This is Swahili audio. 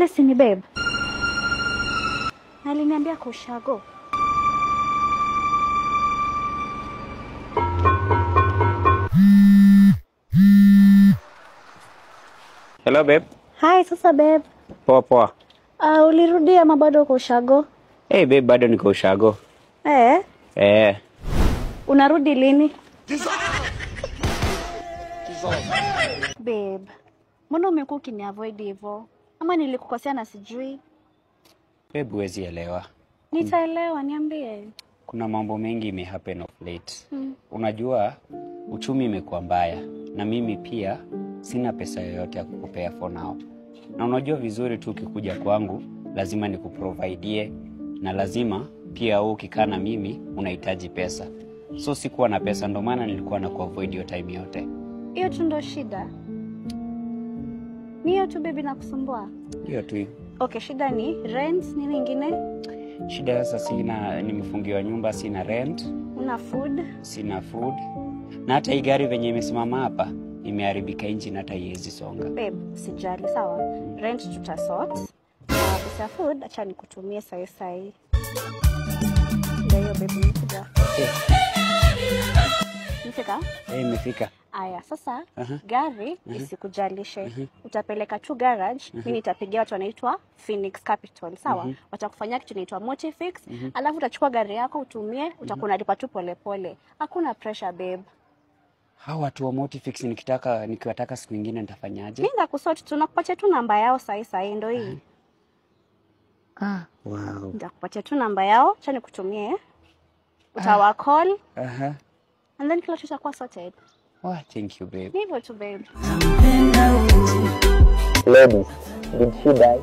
Ule si ni babe? Aliniambia kushago. Hello babe. Hi, sasa babe. Poa poa. Ulirudia ama bado uko ushago? Babe, bado niko ushago. Unarudi lini? Babe, mbona umekuwa ukiniavoid hivyo? Ama nilikukosea na sijui? Babe, huwezi elewa. Nitaelewa, niambie. Kuna mambo mengi imehappen of late. Unajua uchumi imekuwa mbaya na mimi pia sina pesa yoyote ya kukupea for now. Na unajua vizuri tu ukikuja kwangu lazima nikuprovidie na lazima pia wewe ukikaa na mimi unahitaji pesa. So sikuwa na pesa, ndio maana nilikuwa na kuavoid hiyo time yote. Hiyo tu ndo shida. Ni hiyo tu baby nakusumbua? Hiyo tu. Okay, shida ni rent, nini nyingine? Shida sasa sina, nimefungiwa nyumba, sina rent. Una food? Sina food. Na hata hii gari venye imesimama hapa imeharibika, engine hata haiwezi songa. Babe, usijali, sawa? Rent tutasort. Pesa food acha nikutumie sai. Ndio baby nikuja. Nifika? Imefika. Aya, sasa gari isikujalishe. Utapeleka tu garage, mimi nitapigia watu wanaitwa Phoenix Capital, sawa? Watakufanyia kitu inaitwa Motifix, alafu utachukua gari yako utumie, utakuwa unalipa tu polepole. Hakuna pressure babe. Hao watu wa Motifix nikiwataka siku nyingine nitafanyaje? Mimi ndakusort tu, nakupatia tu namba yao sai ndio hii. Wow. Nitakupatia tu namba yao, acha nikutumie. Utawa call. And then kila kitu kitakuwa sorted. Oh, thank you babe. Hivyo tu babe. Ladies, did she die?